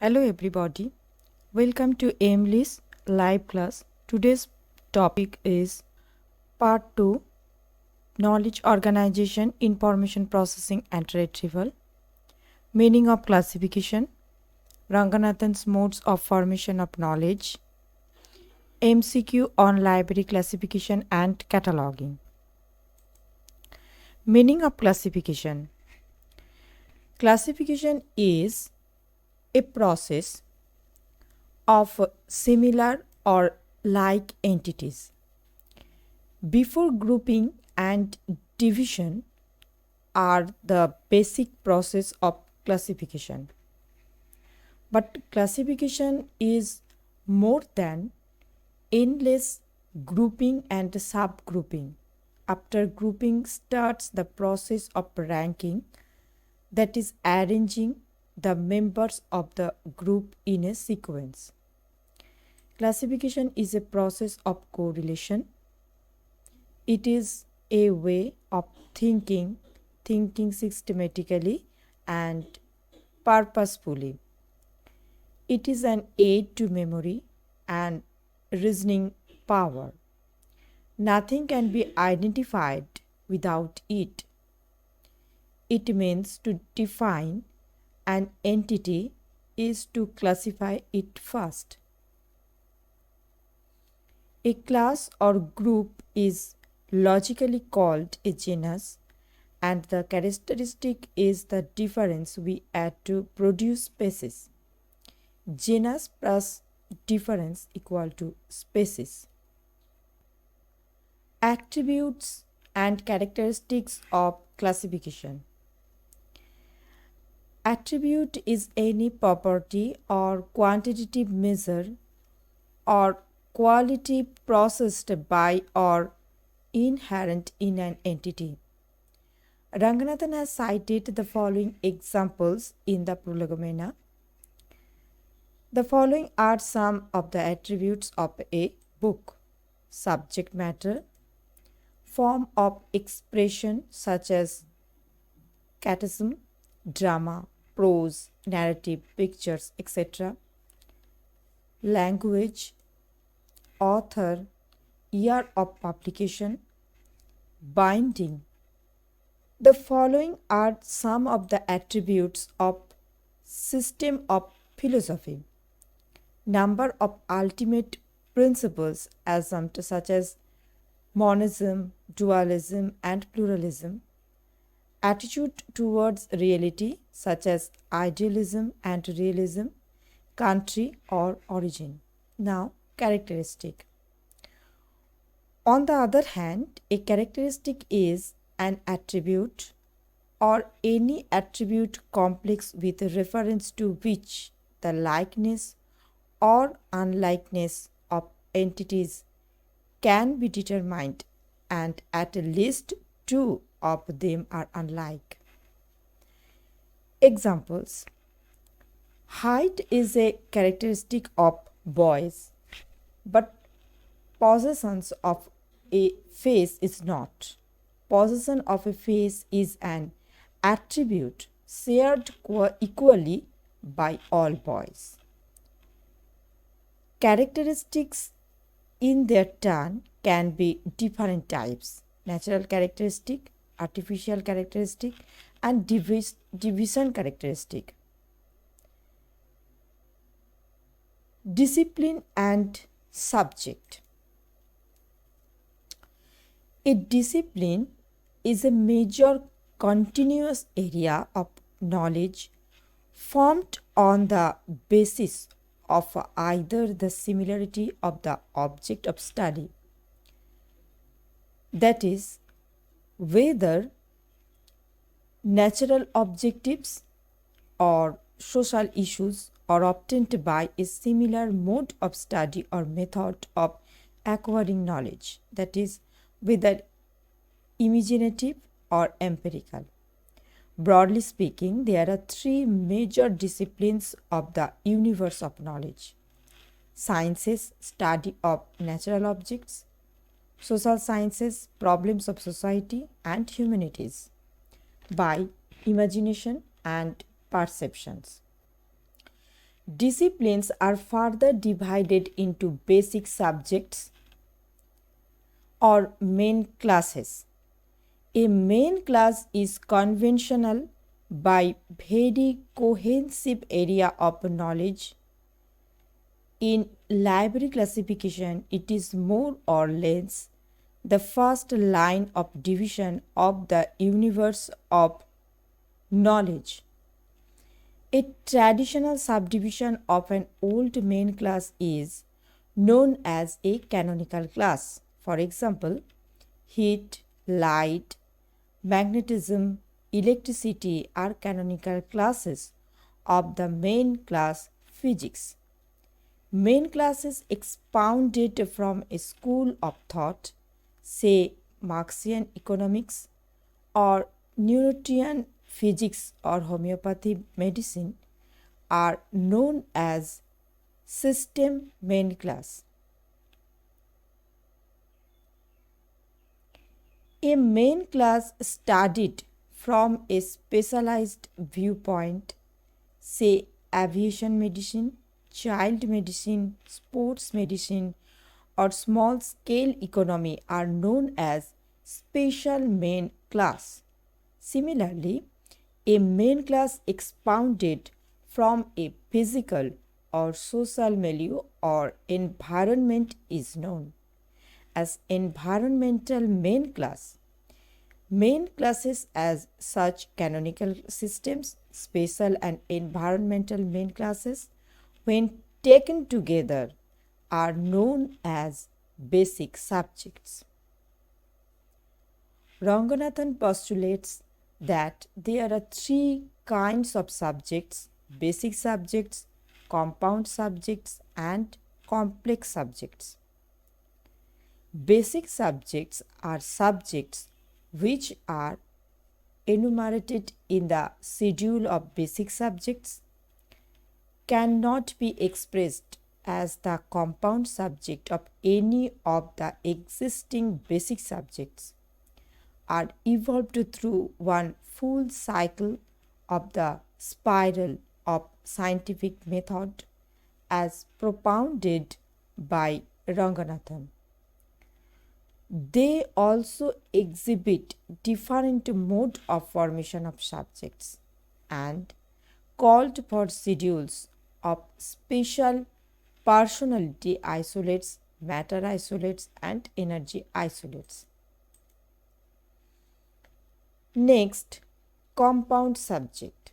Hello everybody, welcome to AimLIS live class. Today's topic is part 2, knowledge organization, information processing and retrieval, meaning of classification, Ranganathan's modes of formation of knowledge, MCQ on library classification and cataloging. Meaning of classification. Classification is a process of similar or like entities. Before grouping and division are the basic process of classification. But classification is more than endless grouping and subgrouping. After grouping starts the process of ranking, that is arranging the members of the group in a sequence. Classification is a process of correlation. It is a way of thinking systematically and purposefully. It is an aid to memory and reasoning power. Nothing can be identified without it. It means to define an entity is to classify it first. A class or group is logically called a genus, and the characteristic is the difference we add to produce species. Genus plus difference equal to species. Attributes and characteristics of classification. Attribute is any property or quantitative measure or quality processed by or inherent in an entity. Ranganathan has cited the following examples in the prolegomena. The following are some of the attributes of a book: subject matter, form of expression such as catechism, drama, prose, narrative, pictures, etc., language, author, year of publication, binding. The following are some of the attributes of system of philosophy: number of ultimate principles assumed such as monism, dualism, and pluralism, attitude towards reality such as idealism and realism, country or origin. Now, characteristic. On the other hand, a characteristic is an attribute or any attribute complex with reference to which the likeness or unlikeness of entities can be determined, and at least two of them are unlike. Examples: height is a characteristic of boys, but possession of a face is not. Possession of a face is an attribute shared equally by all boys. Characteristics in their turn can be different types: natural characteristic, artificial characteristic, and division characteristic. Discipline and subject. A discipline is a major continuous area of knowledge formed on the basis of either the similarity of the object of study, that is, whether natural objectives or social issues are obtained by a similar mode of study or method of acquiring knowledge, that is, whether imaginative or empirical. Broadly speaking, there are three major disciplines of the universe of knowledge: sciences, study of natural objects; social sciences, problems of society; and humanities, by imagination and perceptions. Disciplines are further divided into basic subjects or main classes. A main class is conventional by very cohesive area of knowledge. In library classification, it is more or less the first line of division of the universe of knowledge. A traditional subdivision of an old main class is known as a canonical class. For example, heat, light, magnetism, electricity are canonical classes of the main class physics. Main classes expounded from a school of thought, say Marxian economics or Newtonian physics or homeopathy medicine, are known as system main class. A main class studied from a specialized viewpoint, say aviation medicine, child medicine, sports medicine, or small scale economy, are known as special main class. Similarly, a main class expounded from a physical or social milieu or environment is known as environmental main class. Main classes as such, canonical systems, special and environmental main classes, when taken together, are known as basic subjects. Ranganathan postulates that there are three kinds of subjects: basic subjects, compound subjects, and complex subjects. Basic subjects are subjects which are enumerated in the schedule of basic subjects, cannot be expressed as the compound subject of any of the existing basic subjects, are evolved through one full cycle of the spiral of scientific method as propounded by Ranganathan. They also exhibit different mode of formation of subjects and called for schedules of spatial personality isolates, matter isolates, and energy isolates. Next, compound subject.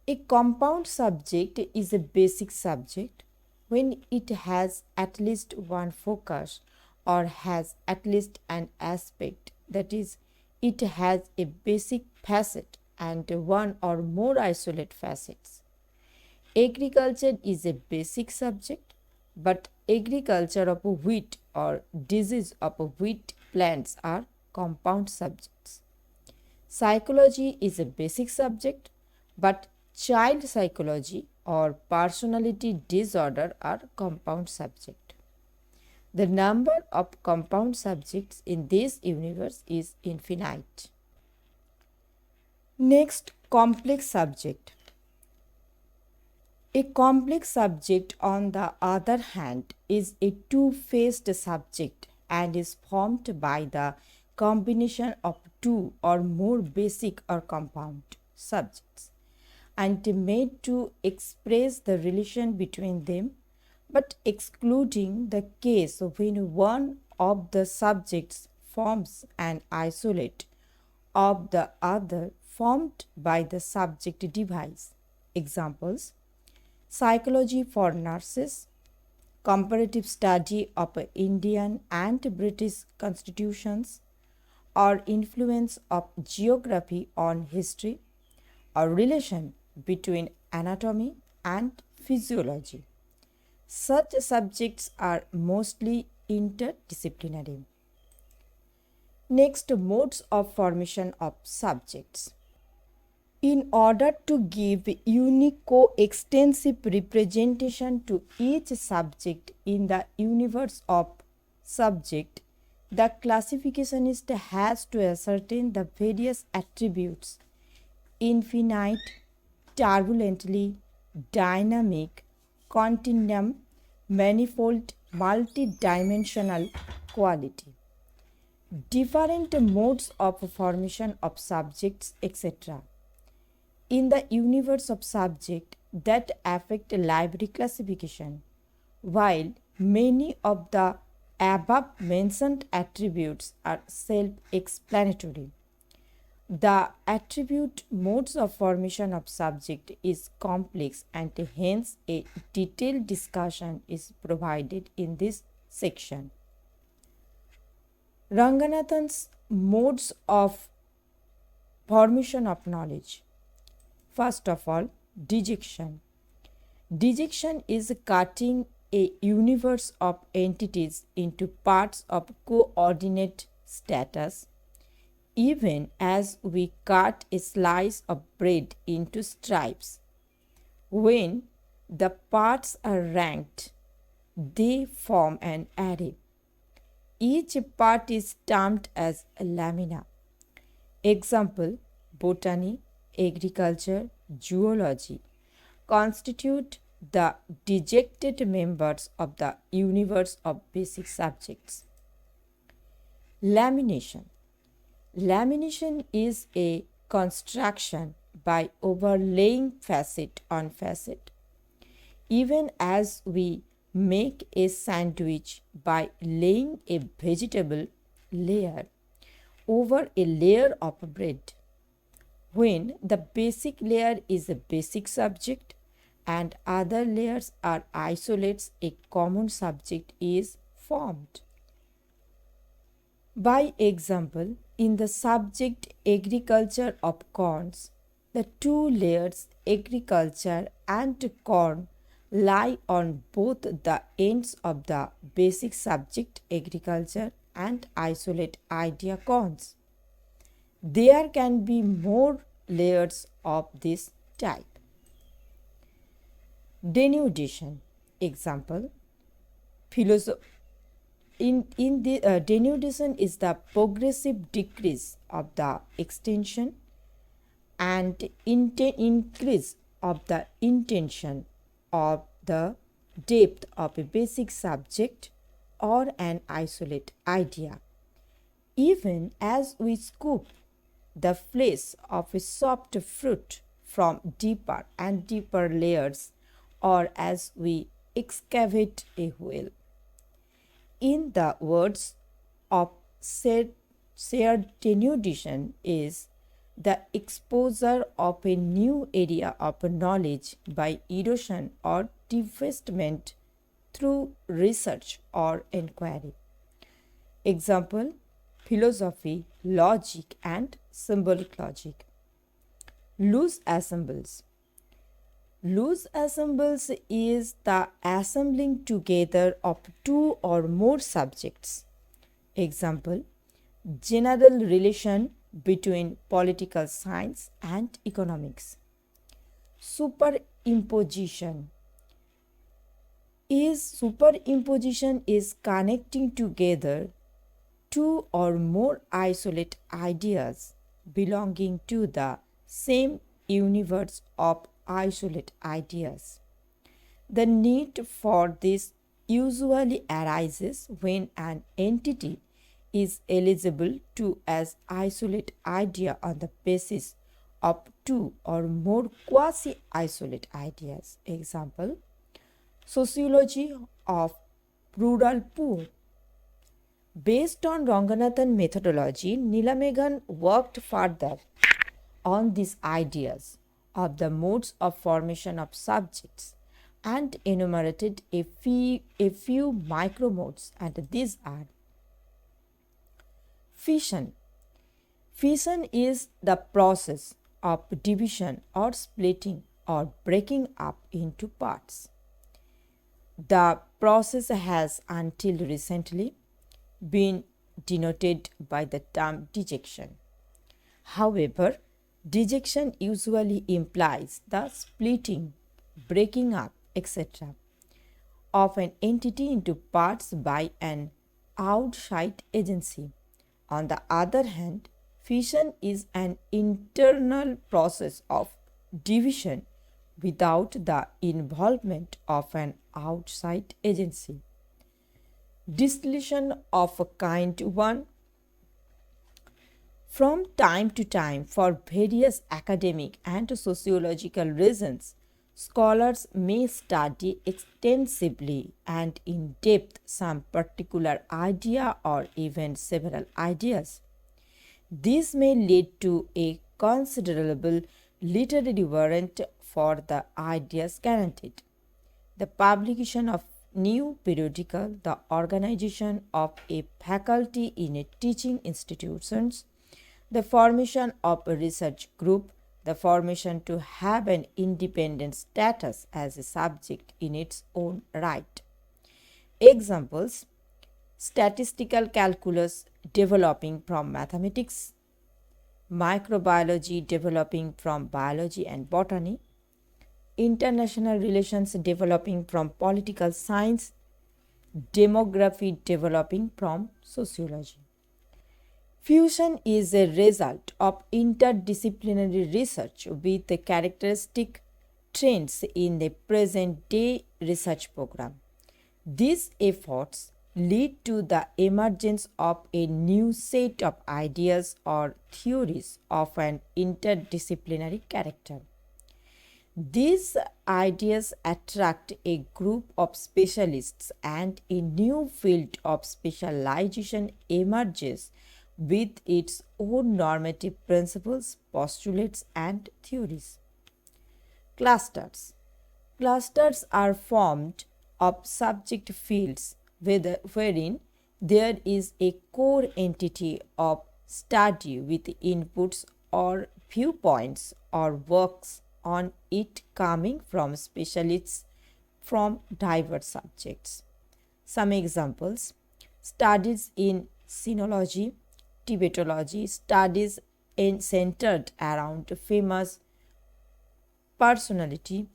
A compound subject is a basic subject when it has at least one focus or has at least an aspect, that is, it has a basic facet and one or more isolate facets. Agriculture is a basic subject, but agriculture of wheat or disease of wheat plants are compound subjects. Psychology is a basic subject, but child psychology or personality disorder are compound subject. The number of compound subjects in this universe is infinite. Next, complex subject. A complex subject, on the other hand, is a two-faced subject and is formed by the combination of two or more basic or compound subjects and made to express the relation between them, but excluding the case when one of the subjects forms an isolate of the other formed by the subject device. Examples: psychology for nurses, comparative study of Indian and British constitutions, or influence of geography on history, or relation between anatomy and physiology. Such subjects are mostly interdisciplinary. Next, modes of formation of subjects. In order to give unique coextensive representation to each subject in the universe of subject, the classificationist has to ascertain the various attributes: infinite, turbulently, dynamic, continuum, manifold, multidimensional quality, different modes of formation of subjects, etc. In the universe of subject that affect library classification, while many of the above mentioned attributes are self-explanatory, the attribute modes of formation of subject is complex and hence a detailed discussion is provided in this section. Ranganathan's modes of formation of knowledge. First of all, dejection. Dejection is cutting a universe of entities into parts of coordinate status, even as we cut a slice of bread into stripes. When the parts are ranked, they form an array. Each part is termed as a lamina. Example, botany, agriculture, zoology constitute the dejected members of the universe of basic subjects. Lamination. Lamination is a construction by overlaying facet on facet. Even as we make a sandwich by laying a vegetable layer over a layer of bread, when the basic layer is a basic subject and other layers are isolates, a common subject is formed. By example, in the subject agriculture of corns, the two layers agriculture and corn lie on both the ends of the basic subject agriculture and isolate idea corns. There can be more layers of this type. Denudation. Example, denudation is the progressive decrease of the extension and increase of the intention of the depth of a basic subject or an isolate idea. Even as we scoop the flesh of a soft fruit from deeper and deeper layers, or as we excavate a whale. In the words of shared denudation is the exposure of a new area of knowledge by erosion or defacement through research or inquiry. Example, philosophy, logic and symbolic logic. Loose assembles. Loose assembles is the assembling together of two or more subjects. Example, general relation between political science and economics. Superimposition is connecting together two or more isolate ideas belonging to the same universe of isolate ideas. The need for this usually arises when an entity is eligible to as isolate idea on the basis of two or more quasi-isolate ideas. Example, sociology of rural poor. Based on Ranganathan methodology, Nilamegan worked further on these ideas of the modes of formation of subjects and enumerated a few micromodes, and these are: fission. Fission is the process of division or splitting or breaking up into parts. The process has until recently been denoted by the term dejection. However, dejection usually implies the splitting, breaking up, etc. of an entity into parts by an outside agency. On the other hand, fission is an internal process of division without the involvement of an outside agency. Distillation of a kind one. From time to time, for various academic and sociological reasons, scholars may study extensively and in depth some particular idea or even several ideas. This may lead to a considerable literary warrant for the ideas guaranteed. The publication of new periodical, the organization of a faculty in a teaching institutions, the formation of a research group, the formation to have an independent status as a subject in its own right. Examples: statistical calculus developing from mathematics, microbiology developing from biology and botany, international relations developing from political science, demography developing from sociology. Fusion is a result of interdisciplinary research with the characteristic trends in the present day research program. These efforts lead to the emergence of a new set of ideas or theories of an interdisciplinary character. These ideas attract a group of specialists and a new field of specialization emerges with its own normative principles, postulates, and theories. Clusters. Clusters are formed of subject fields wherein there is a core entity of study with inputs or viewpoints or works on it coming from specialists from diverse subjects. Some examples: studies in sinology, Tibetology, studies centered around famous personality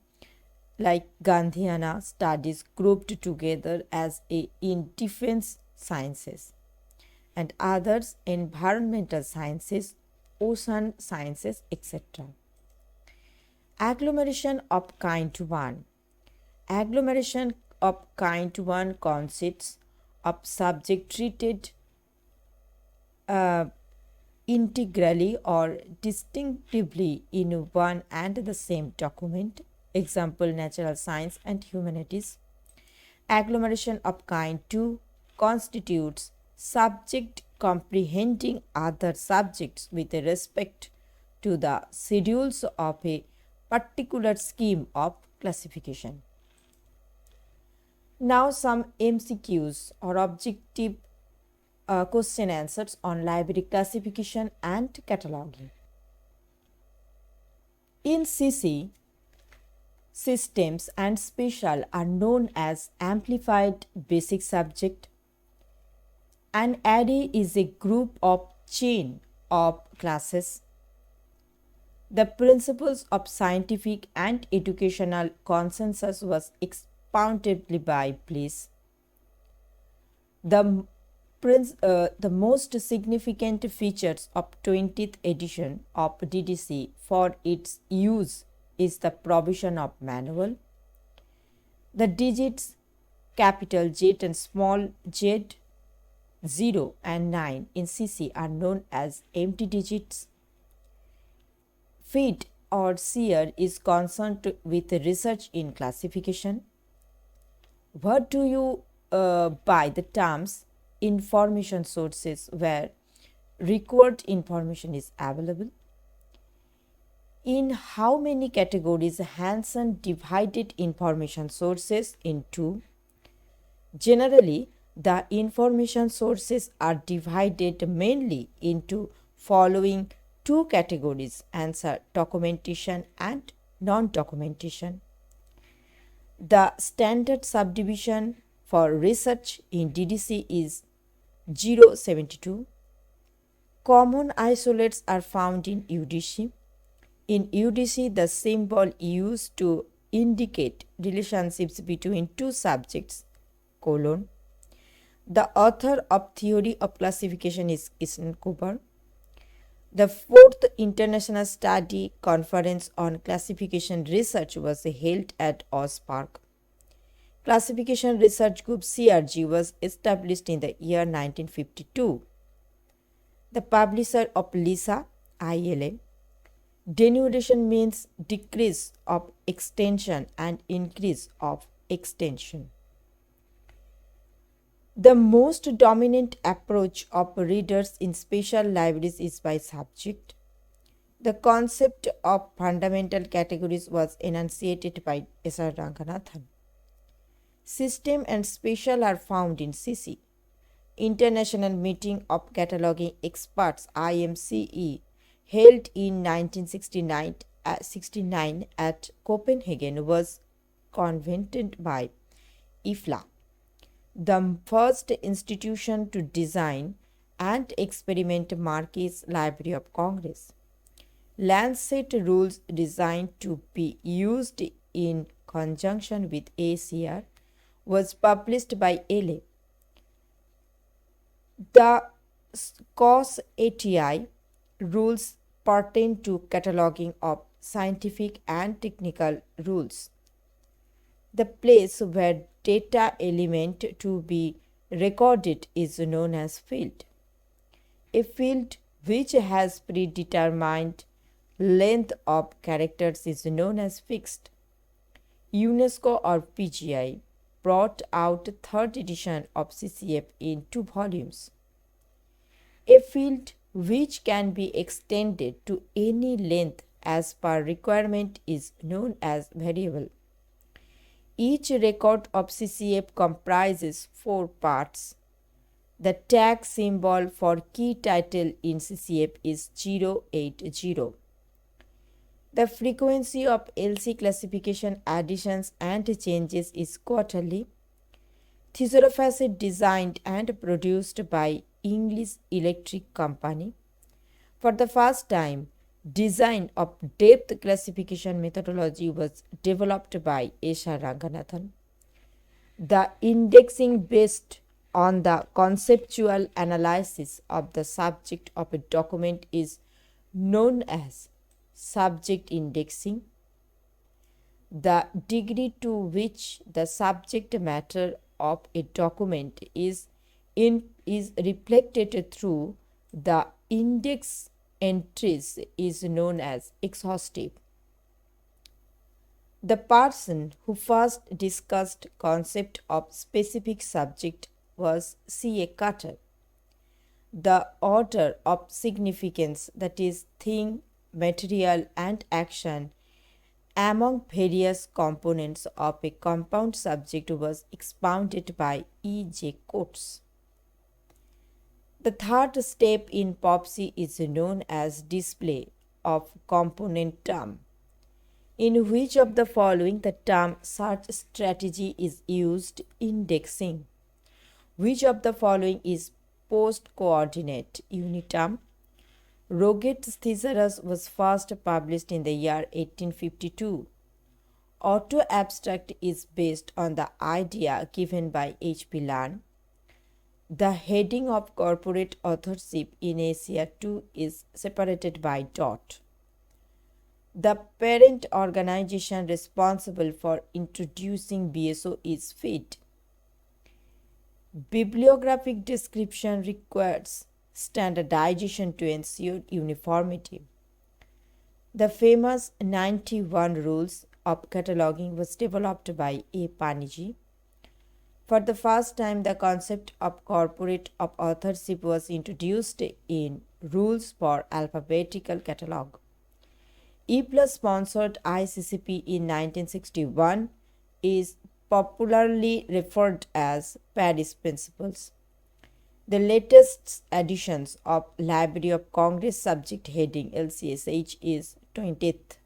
like Gandhiana, studies grouped together as in defense sciences, and others environmental sciences, ocean sciences, etc. Agglomeration of kind 1. Agglomeration of kind 1 consists of subject treated integrally or distinctively in one and the same document. Example: natural science and humanities. Agglomeration of kind 2 constitutes subject comprehending other subjects with respect to the schedules of a particular scheme of classification. Now some MCQs or objective question answers on library classification and cataloging. In CC, systems and special are known as amplified basic subject. An array is a group of chain of classes. The principles of scientific and educational consensus was expounded by Bliss. The most significant features of 20th edition of DDC for its use is the provision of manual. The digits capital Z and small z, 0 and 9 in CC are known as empty digits. FID or SEER is concerned with research in classification. What do you by the terms information sources where required information is available? In how many categories Hansen divided information sources into? Generally, the information sources are divided mainly into following two categories: answer documentation and non-documentation. The standard subdivision for research in DDC is 072. Common isolates are found in UDC. In UDC, the symbol used to indicate relationships between two subjects, colon. The author of theory of classification is Cooper. The fourth International Study Conference on Classification Research was held at Oz Park. Classification Research Group CRG was established in the year 1952. The publisher of LISA, ILA. Denudation means decrease of extension and increase of extension. The most dominant approach of readers in special libraries is by subject. The concept of fundamental categories was enunciated by S.R.Ranganathan. System and special are found in CC. International Meeting of Cataloging Experts IMCE held in 1969 at Copenhagen was convened by IFLA, the first institution to design and experiment Marquis Library of Congress. Lancet rules designed to be used in conjunction with ACR was published by LA. The COS ATI rules pertain to cataloging of scientific and technical rules. The place where data element to be recorded is known as field. A field which has predetermined length of characters is known as fixed. UNESCO or PGI brought out third edition of CCF in 2 volumes. A field which can be extended to any length as per requirement is known as variable. Each record of CCF comprises 4 parts. The tag symbol for key title in CCF is 080. The frequency of LC classification additions and changes is quarterly. Thesaurus designed and produced by English Electric Company. For the first time, design of depth classification methodology was developed by S.R.Ranganathan. The indexing based on the conceptual analysis of the subject of a document is known as subject indexing. The degree to which the subject matter of a document is reflected through the index entries is known as exhaustive. The person who first discussed concept of specific subject was C.A. Carter. The order of significance, that is thing, material and action among various components of a compound subject was expounded by E.J. Coates. The third step in POPSI is known as display of component term. In which of the following the term search strategy is used? Indexing. Which of the following is post-coordinate unit term? Roget's thesaurus was first published in the year 1852. Auto-abstract is based on the idea given by H.P. Lan. The heading of corporate authorship in Asia 2 is separated by dot. The parent organization responsible for introducing BSO is FID. Bibliographic description requires standardization to ensure uniformity. The famous 91 rules of cataloging was developed by A. Paniji. For the first time, the concept of corporate authorship was introduced in Rules for Alphabetical Catalog. IPLA sponsored ICCP in 1961 is popularly referred as Paris Principles. The latest editions of Library of Congress subject heading LCSH is 20th.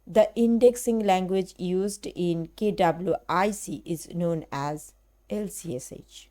The indexing language used in KWIC is known as LCSH.